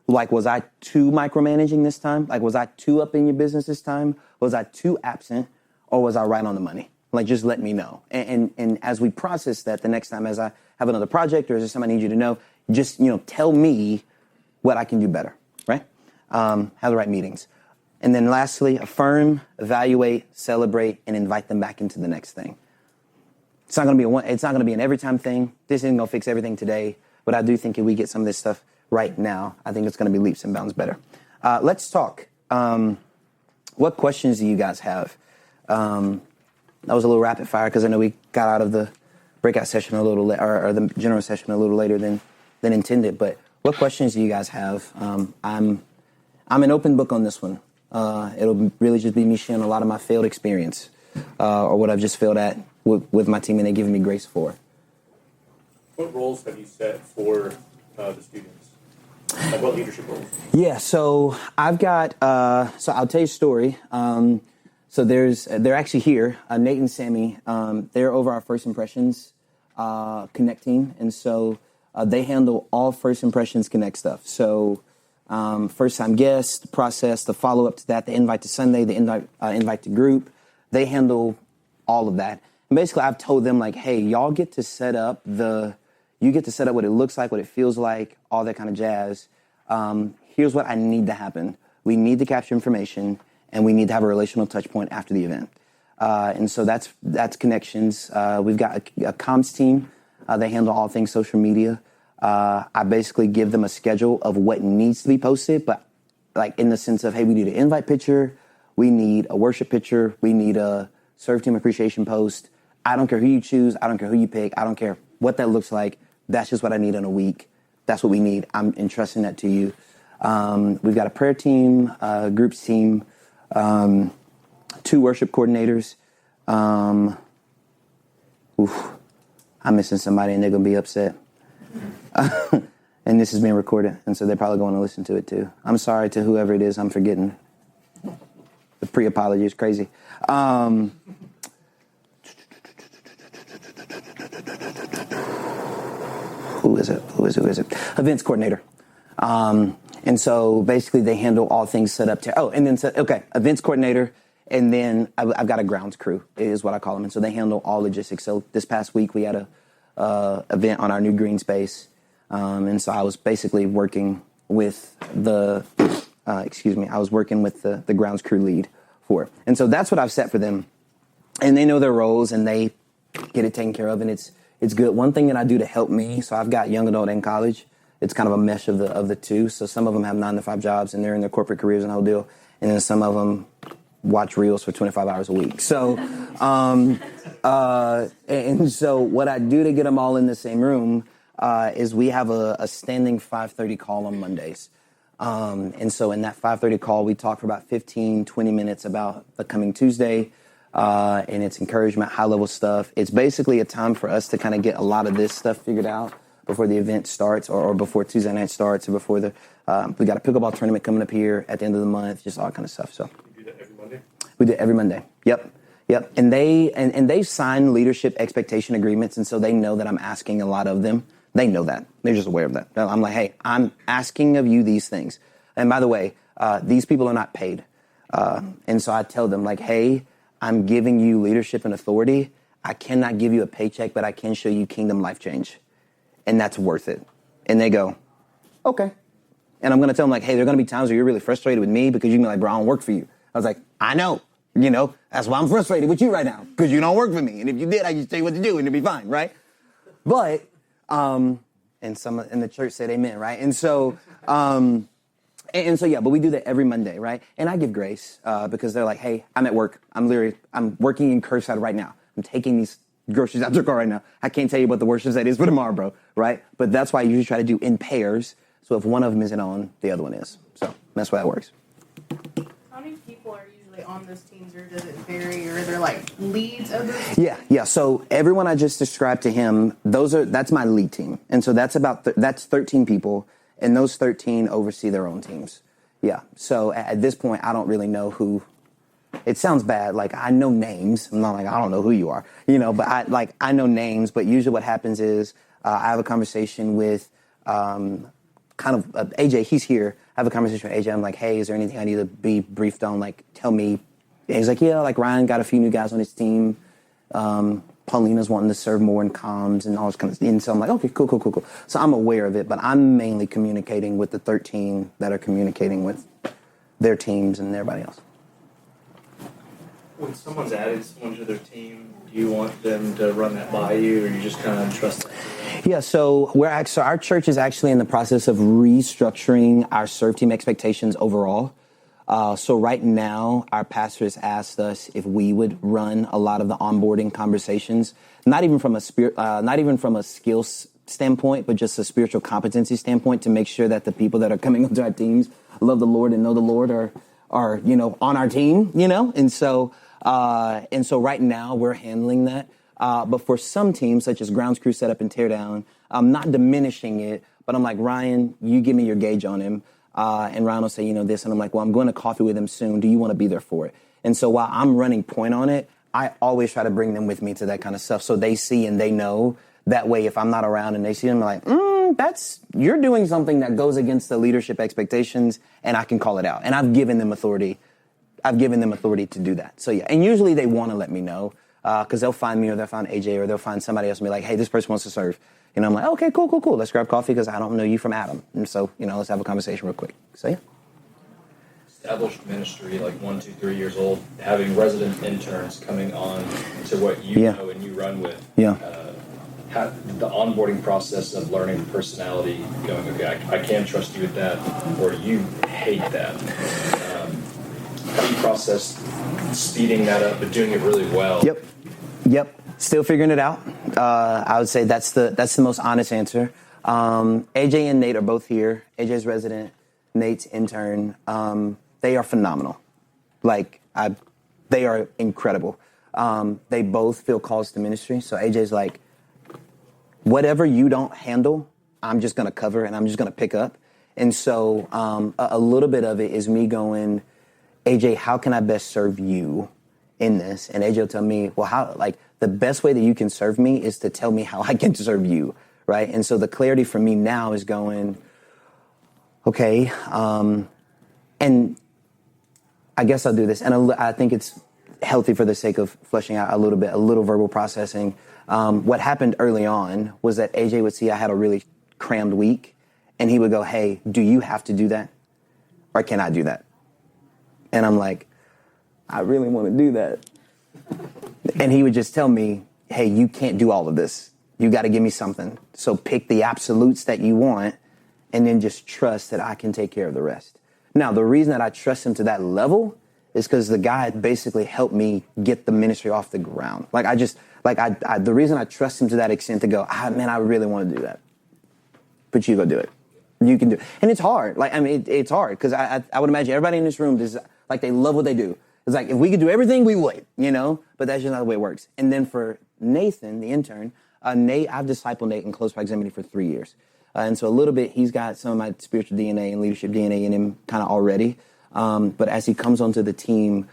Like, was I too micromanaging this time? Like, was I too up in your business this time? Was I too absent? Or was I right on the money? Like, just let me know. And as we process that the next time, as I have another project or is there something I need you to know, just, tell me what I can do better, right? Have the right meetings. And then lastly, affirm, evaluate, celebrate, and invite them back into the next thing. It's not going to be an every time thing. This isn't going to fix everything today, but I do think if we get some of this stuff right now, I think it's going to be leaps and bounds better. Let's talk. What questions do you guys have? That was a little rapid fire because I know we got out of the breakout session a little or the general session a little later than intended. But what questions do you guys have? I'm an open book on this one. It'll really just be me sharing a lot of my failed experience or what I've just failed at with my team and they're giving me grace for. What roles have you set for the students? Like what leadership roles? Yeah, so I've got, so I'll tell you a story. So they're actually here, Nate and Sammy. They're over our First Impressions Connect team. And so they handle all First Impressions Connect stuff. So first time guests, the process, the follow up to that, the invite to Sunday, the invite to group, they handle all of that. And basically I've told them like, hey, y'all get to set up what it looks like, what it feels like, all that kind of jazz. Here's what I need to happen. We need to capture information and we need to have a relational touch point after the event. And so that's connections. We've got a comms team. They handle all things social media. I basically give them a schedule of what needs to be posted, but like in the sense of, hey, we need an invite picture. We need a worship picture. We need a serve team appreciation post. I don't care who you choose. I don't care who you pick. I don't care what that looks like. That's just what I need in a week. That's what we need. I'm entrusting that to you. We've got a prayer team, groups team, 2 worship coordinators. I'm missing somebody and they're going to be upset. And this is being recorded, and so they're probably going to listen to it too. I'm sorry to whoever it is I'm forgetting. The pre-apology is crazy. Who is it? Events coordinator. And so basically they handle all things set up events coordinator. And then I've got a grounds crew is what I call them. And so they handle all logistics. So this past week we had a event on our new green space. And so I was basically working with the grounds crew lead for it. And so that's what I've set for them. And they know their roles and they get it taken care of. And it's good. One thing that I do to help me, so I've got young adult and college. It's kind of a mesh of the two. So some of them have 9-to-5 jobs and they're in their corporate careers and the whole deal. And then some of them watch reels for 25 hours a week. So, and so what I do to get them all in the same room is we have a standing 5:30 call on Mondays. And so in that 5:30 call, we talk for about 15, 20 minutes about the coming Tuesday and its encouragement, high-level stuff. It's basically a time for us to kind of get a lot of this stuff figured out before the event starts or before Tuesday night starts or before we got a pickleball tournament coming up here at the end of the month, just all that kind of stuff. So you do that every Monday? We do it every Monday. Yep. And they sign leadership expectation agreements, and so they know that I'm asking a lot of them. They know that. They're just aware of that. I'm like, hey, I'm asking of you these things. And by the way, these people are not paid. And so I tell them, like, hey, I'm giving you leadership and authority. I cannot give you a paycheck, but I can show you kingdom life change. And that's worth it. And they go, okay. And I'm going to tell them, like, hey, there are going to be times where you're really frustrated with me because you can be like, bro, I don't work for you. I was like, I know. That's why I'm frustrated with you right now, because you don't work for me. And if you did, I just tell you what to do and it'd be fine, right? But, and some in the church said amen, right? And so, but we do that every Monday, right? And I give grace because they're like, hey, I'm at work. I'm working in curbside right now. I'm taking these groceries out your car right now. I can't tell you what the worship set is for tomorrow, bro, right? But that's why I usually try to do in pairs. So if one of them isn't on, the other one is. So that's why that works. How many people are usually on those teams, or does it vary, or are there like leads of those teams? Yeah. So everyone I just described to him, that's my lead team. And so that's that's 13 people, and those 13 oversee their own teams. Yeah. So at this point, I don't really know who. It sounds bad. Like, I know names. I'm not like, I don't know who you are, but I know names. But usually what happens is I have a conversation with AJ. He's here. I have a conversation with AJ. I'm like, hey, is there anything I need to be briefed on? Like, tell me. And he's like, yeah, like Ryan got a few new guys on his team. Paulina's wanting to serve more in comms and all this kind of stuff. And so I'm like, okay, cool. So I'm aware of it, but I'm mainly communicating with the 13 that are communicating with their teams and everybody else. When someone's added someone to their team, do you want them to run that by you, or you just kind of trust them? Yeah, so our church is actually in the process of restructuring our serve team expectations overall. So right now, our pastor has asked us if we would run a lot of the onboarding conversations, not even from a skills standpoint, but just a spiritual competency standpoint, to make sure that the people that are coming onto our teams love the Lord and know the Lord are on our team, and so right now we're handling that. But for some teams, such as grounds crew, setup, and teardown, I'm not diminishing it, but I'm like, Ryan, you give me your gauge on him. And Ryan will say, this. And I'm like, well, I'm going to coffee with him soon. Do you want to be there for it? And so while I'm running point on it, I always try to bring them with me to that kind of stuff. So they see and they know. That way, if I'm not around and they see them, they're like, you're doing something that goes against the leadership expectations, and I can call it out. And I've given them authority. To do that. So yeah, and usually they want to let me know because they'll find me, or they'll find AJ, or they'll find somebody else and be like, hey, this person wants to serve. I'm like, okay, cool. Let's grab coffee because I don't know you from Adam. And so, let's have a conversation real quick. So yeah. Established ministry, like 1, 2, 3 years old, having resident interns coming on to what you know and you run with. Yeah. The onboarding process of learning personality, going, okay, I can trust you with that, or you hate that. How do you process speeding that up but doing it really well? Yep. Still figuring it out. I would say that's the most honest answer. AJ and Nate are both here. AJ's resident, Nate's intern. They are phenomenal. They are incredible. They both feel calls to ministry. So AJ's like, whatever you don't handle, I'm just going to cover and I'm just going to pick up. And so a little bit of it is me going, AJ, how can I best serve you in this? And AJ will tell me, well, the best way that you can serve me is to tell me how I can serve you, right? And so the clarity for me now is going, Okay. And I guess I'll do this. And I think it's healthy for the sake of fleshing out a little verbal processing. What happened early on was that AJ would see I had a really crammed week, and he would go, hey, do you have to do that? Or can I do that? And I'm like, I really want to do that. And he would just tell me, hey, you can't do all of this. You got to give me something. So pick the absolutes that you want, and then just trust that I can take care of the rest. Now, the reason that I trust him to that level is because the guy basically helped me get the ministry off the ground. The reason I trust him to that extent to go, man, I really want to do that. But you go do it. You can do it. And it's hard. It's hard because I would imagine everybody in this room is like, they love what they do. It's like, if we could do everything, we would, but that's just not the way it works. And then for Nathan, the intern, I've discipled Nate in close proximity for 3 years. And so a little bit, he's got some of my spiritual DNA and leadership DNA in him kind of already. But as he comes onto the team,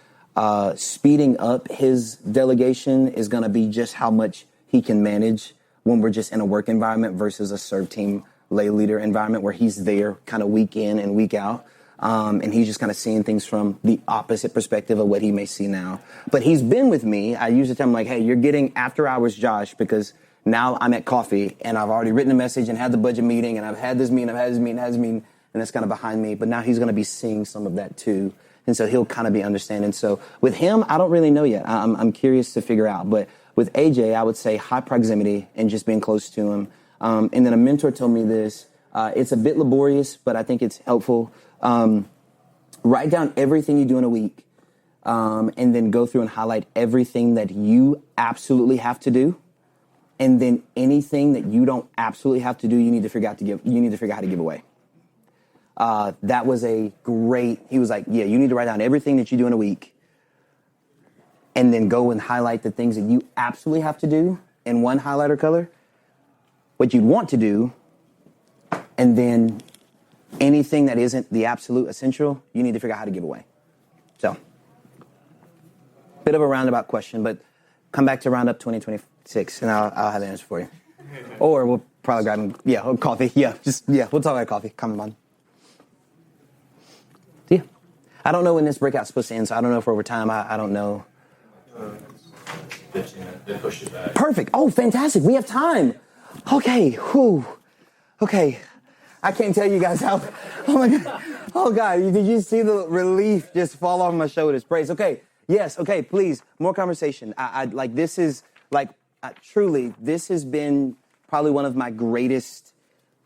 speeding up his delegation is going to be just how much he can manage when we're just in a work environment versus a serve team lay leader environment where he's there kind of week in and week out. And he's just kind of seeing things from the opposite perspective of what he may see now. But he's been with me. I usually tell him, like, hey, you're getting after hours Josh, because now I'm at coffee and I've already written a message and had the budget meeting and I've had this meeting, and that's kind of behind me. But now he's going to be seeing some of that too. And so he'll kind of be understanding. So with him, I don't really know yet. I'm curious to figure out. But with AJ, I would say high proximity and just being close to him. And then a mentor told me this. It's a bit laborious, but I think it's helpful. Write down everything you do in a week, and then go through and highlight everything that you absolutely have to do. And then anything that you don't absolutely have to do, you need to figure out how to give away. That was he was like, yeah, you need to write down everything that you do in a week, and then go and highlight the things that you absolutely have to do in one highlighter color, what you'd want to do, and then anything that isn't the absolute essential, you need to figure out how to give away. So, bit of a roundabout question, but come back to Roundup 2026, and I'll have the answer for you. Or we'll probably grab coffee. We'll talk about coffee. Come on. Yeah. I don't know when this breakout's supposed to end, so I don't know if we're over time. I don't know. 15 minutes. They pushed it back. Perfect. Oh, fantastic. We have time. Okay. Whew. Okay. I can't tell you guys how. Oh my God. Oh God. Did you see the relief just fall off my shoulders? Praise. Okay. Yes. Okay. Please. More conversation. Truly, this has been probably one of my greatest,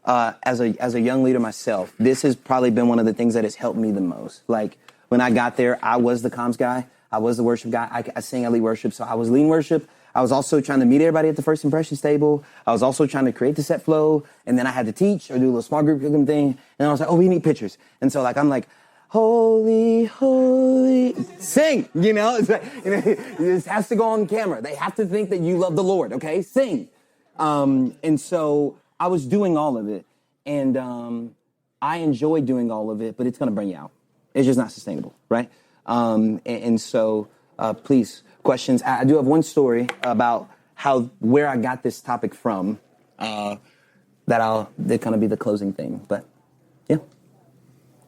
as a young leader myself, this has probably been one of the things that has helped me the most. Like, when I got there, I was the comms guy. I was the worship guy. I sing, I lead worship. So I was leading worship. I was also trying to meet everybody at the first impressions table. I was also trying to create the set flow. And then I had to teach or do a little small group cooking thing. And I was like, oh, we need pictures. And so I'm like, holy, holy, sing, It's like, this has to go on camera. They have to think that you love the Lord, okay? Sing. And so I was doing all of it. And I enjoy doing all of it, but it's going to burn you out. It's just not sustainable, right? So please, questions. I do have one story about where I got this topic from, that'll kind of be the closing thing. But yeah.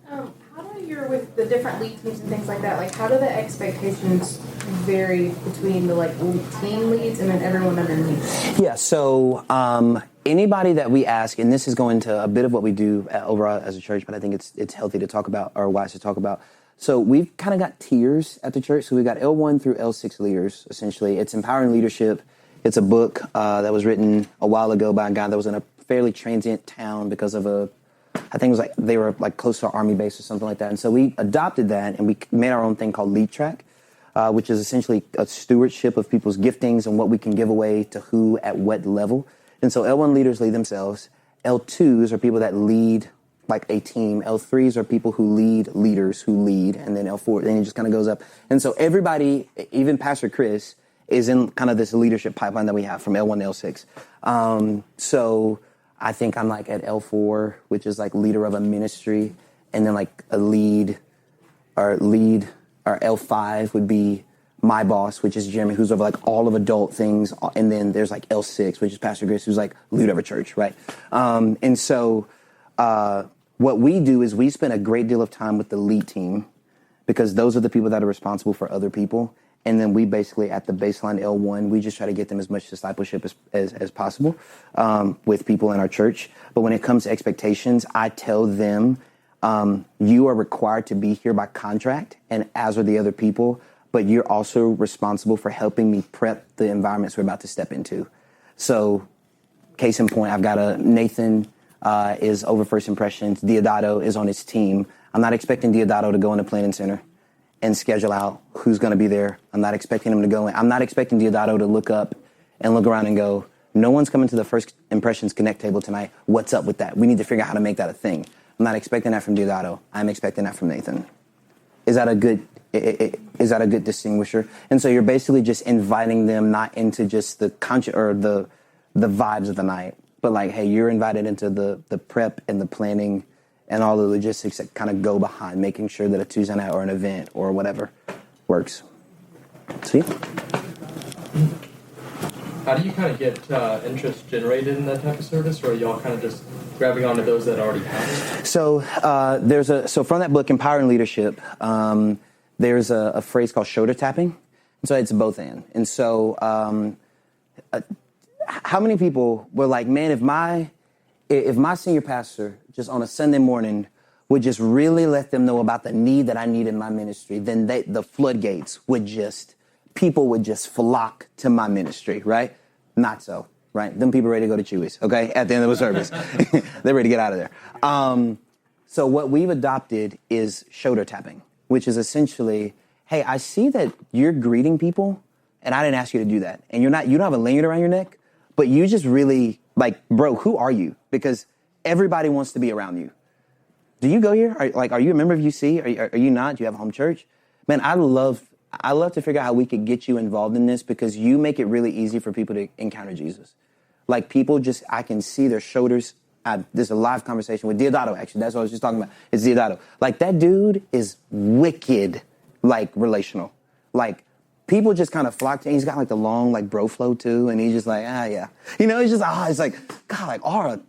How do you're with the different lead teams and things like that? Like, how do the expectations vary between the team leads and then everyone underneath? Yeah. So anybody that we ask, and this is going to a bit of what we do overall as a church, but I think it's healthy to talk about, or wise to talk about. So we've kind of got tiers at the church. So we've got L1 through L6 leaders, essentially. It's Empowering Leadership. It's a book that was written a while ago by a guy that was in a fairly transient town because of I think it was they were close to an army base or something like that. And so we adopted that and we made our own thing called Lead Track, which is essentially a stewardship of people's giftings and what we can give away to who at what level. And so L1 leaders lead themselves. L2s are people that lead like a team. L3s are people who lead leaders who lead. And then L4, then it just kind of goes up. And so everybody, even Pastor Chris, is in kind of this leadership pipeline that we have from L1 to L6. So I think I'm at L4, which is leader of a ministry. And then a lead or L5 would be my boss, which is Jeremy, who's over all of adult things. And then there's L6, which is Pastor Chris, who's leader of a church, right? And so what we do is we spend a great deal of time with the lead team because those are the people that are responsible for other people. And then we basically, at the baseline L1, we just try to get them as much discipleship as possible with people in our church. But when it comes to expectations, I tell them, you are required to be here by contract, and as are the other people, but you're also responsible for helping me prep the environments we're about to step into. So, case in point, I've got Nathan is over First Impressions. Diodato is on his team. I'm not expecting Diodato to go into Planning Center and schedule out who's going to be there. I'm not expecting him to go in. I'm not expecting Diodato to look up and look around and go, no one's coming to the First Impressions Connect table tonight. What's up with that? We need to figure out how to make that a thing. I'm not expecting that from Diodato. I'm expecting that from Nathan. Is that a good distinguisher? And so you're basically just inviting them not into just the vibes of the night, but like, hey, you're invited into the prep and the planning and all the logistics that kind of go behind making sure that a Tuesday night or an event or whatever works. See? How do you kind of get interest generated in that type of service, or are y'all kind of just grabbing onto those that already have it? So from that book, Empowering Leadership, there's a phrase called shoulder tapping. And so it's both and so how many people were like, man, if my senior pastor just on a Sunday morning would just really let them know about the need that I need in my ministry, then the floodgates people would just flock to my ministry, right? Not so, right? Them people ready to go to Chewy's, okay? At the end of the service. They're ready to get out of there. So what we've adopted is shoulder tapping, which is essentially, hey, I see that you're greeting people, and I didn't ask you to do that. And you don't have a lanyard around your neck, but you just really, like, bro, who are you? Because everybody wants to be around you. Do you go here? Are you a member of UC? Are you not? Do you have a home church? Man, I love to figure out how we could get you involved in this because you make it really easy for people to encounter Jesus. Like people I can see their shoulders. There's a live conversation with Diodato, actually. That's what I was just talking about. It's Diodato. Like that dude is wicked, like relational. Like people just kind of flock to him. He's got like the long like bro flow too. And he's just like, yeah. You know, it's just, it's like, God, like aura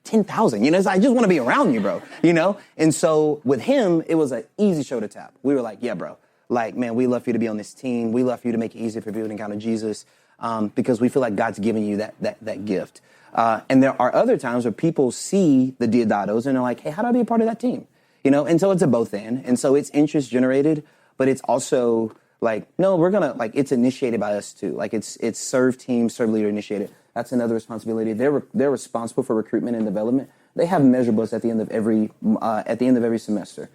10,000. You know, it's like, I just want to be around you, bro. You know? And so with him, it was an easy shoulder tap. We were like, yeah, bro. Like, man, we love for you to be on this team. We love for you to make it easy for people to encounter Jesus because we feel like God's giving you that gift. And there are other times where people see the Diodatos and they're like, hey, how do I be a part of that team? You know, and so it's a both and so it's interest generated, but it's also like, no, we're going to, like, it's initiated by us too. Like it's serve team, serve leader initiated. That's another responsibility. They're responsible for recruitment and development. They have measurables at the end of every semester.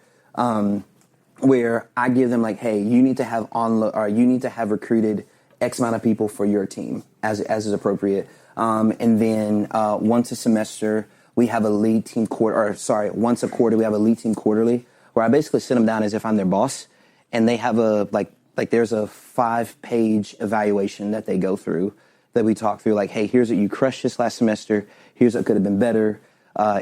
Where I give them like, hey, you need to have recruited X amount of people for your team as is appropriate. And then once a semester, we have a lead team once a quarter, we have a lead team quarterly where I basically sit them down as if I'm their boss. And they have there's a 5-page evaluation that they go through that we talk through like, hey, here's what you crushed this last semester. Here's what could have been better.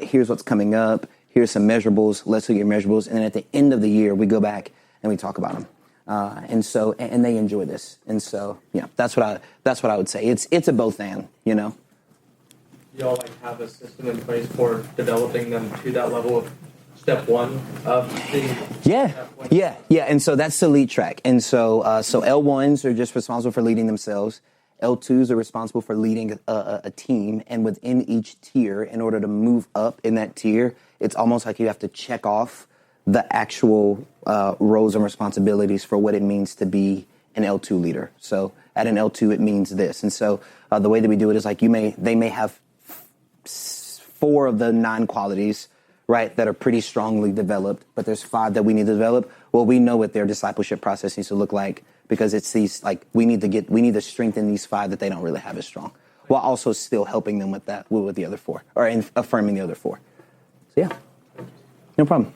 Here's what's coming up. Here's some measurables. Let's look at measurables. And then at the end of the year, we go back and we talk about them. And they enjoy this. And so, yeah, that's what I would say. It's a both and, you know. Y'all like have a system in place for developing them to that level of step one of the Yeah. And so that's the lead track. And so L1s are just responsible for leading themselves. L2s are responsible for leading a team. And within each tier, in order to move up in that tier, it's almost like you have to check off the actual roles and responsibilities for what it means to be an L2 leader. So at an L2, it means this. And so the way that we do it is like they may have 4 of the 9 qualities, right, that are pretty strongly developed, but there's 5 that we need to develop. Well, we know what their discipleship process needs to look like because it's these, like, we need to strengthen these 5 that they don't really have as strong, while also still helping them with the other 4, or affirming the other 4. So yeah, no problem.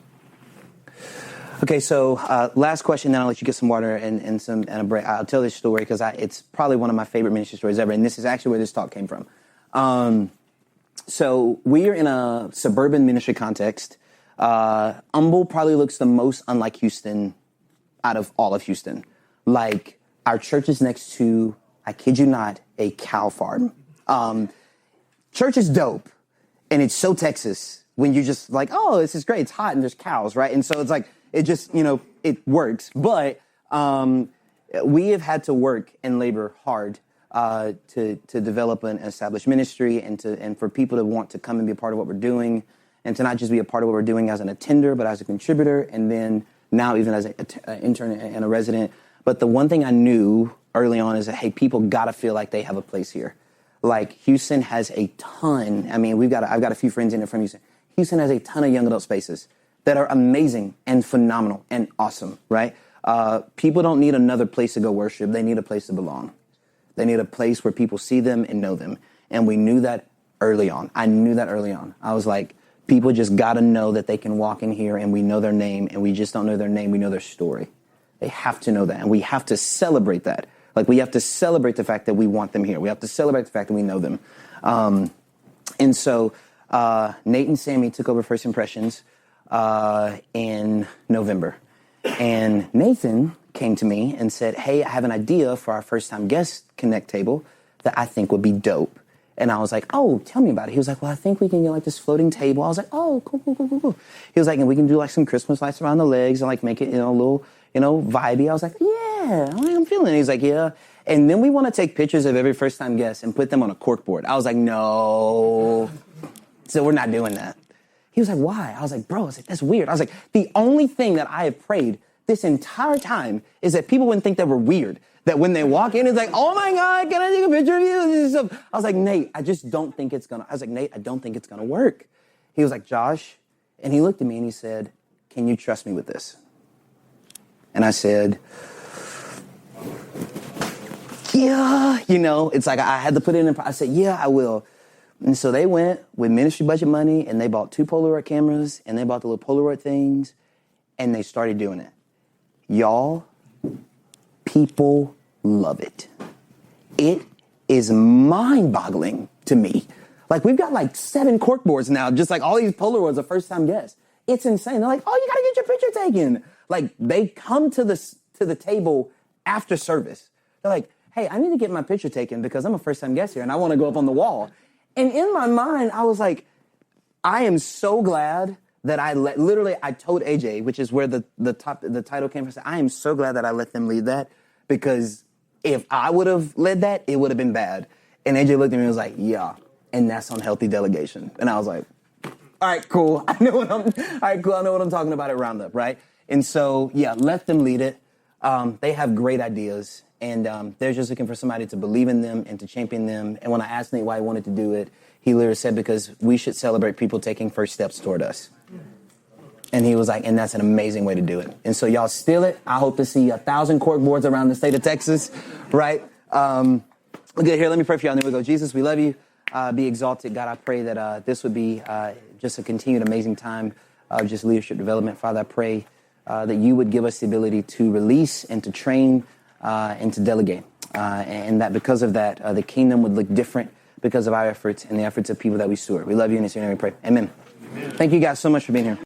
Okay, so last question, then I'll let you get some water and a break. I'll tell this story because it's probably one of my favorite ministry stories ever, and this is actually where this talk came from. So we are in a suburban ministry context. Humble probably looks the most unlike Houston out of all of Houston. Like, our church is next to, I kid you not, a cow farm. Church is dope, and it's so Texas, when you're just like, oh, this is great. It's hot and there's cows, right? And so it's like, it just, it works. But we have had to work and labor hard to develop an established ministry and for people to want to come and be a part of what we're doing and to not just be a part of what we're doing as an attender, but as a contributor, and then now even as an intern and a resident. But the one thing I knew early on is that, hey, people got to feel like they have a place here. Like Houston has a ton. I mean, I've got a few friends in it from Houston. Houston has a ton of young adult spaces that are amazing and phenomenal and awesome, right? People don't need another place to go worship. They need a place to belong. They need a place where people see them and know them. And we knew that early on. I knew that early on. I was like, people just got to know that they can walk in here and we know their name, and we just don't know their name. We know their story. They have to know that. And we have to celebrate that. Like, we have to celebrate the fact that we want them here. We have to celebrate the fact that we know them. And so Nate and Sammy took over First Impressions in November. And Nathan came to me and said, hey, I have an idea for our first-time guest connect table that I think would be dope. And I was like, oh, tell me about it. He was like, well, I think we can get like this floating table. I was like, oh, cool. He was like, and we can do like some Christmas lights around the legs and like make it, a little, vibey. I was like, yeah, I'm feeling it. He's like, yeah. And then we want to take pictures of every first-time guest and put them on a cork board. I was like, no. So we're not doing that. He was like, why? I was like, bro, that's weird. I was like, the only thing that I have prayed this entire time is that people wouldn't think that we're weird. That when they walk in, it's like, oh my God, can I take a picture of you? I was like, Nate, I don't think it's going to work. He was like, Josh, and he looked at me and he said, can you trust me with this? And I said, yeah, it's like I had to put it in. I said, yeah, I will. And so they went with ministry budget money and they bought 2 Polaroid cameras and they bought the little Polaroid things and they started doing it. Y'all, people love it. It is mind-boggling to me. Like, we've got like 7 cork boards now, just like all these Polaroids of first-time guests. It's insane. They're like, oh, you got to get your picture taken. Like, they come to the table after service. They're like, hey, I need to get my picture taken because I'm a first-time guest here and I want to go up on the wall. And in my mind, I was like, I am so glad that I told AJ, which is where the title came from. I said, I am so glad that I let them lead that, because if I would have led that, it would have been bad. And AJ looked at me and was like, yeah, and that's unhealthy delegation. And I was like, all right, cool. I know what I'm talking about at Roundup, right? And so, yeah, let them lead it. They have great ideas, and they're just looking for somebody to believe in them and to champion them. And when I asked Nate why he wanted to do it, he literally said, because we should celebrate people taking first steps toward us. And he was like, and that's an amazing way to do it. And so y'all steal it. I hope to see 1,000 cork boards around the state of Texas, right? Okay, here, let me pray for y'all. And then we go, Jesus, we love you. Be exalted. God, I pray that this would be just a continued amazing time of just leadership development. Father, I pray that you would give us the ability to release and to train and to delegate. And that because of that, the kingdom would look different because of our efforts and the efforts of people that we steward. We love you, and it's your name we pray. Amen. Thank you guys so much for being here.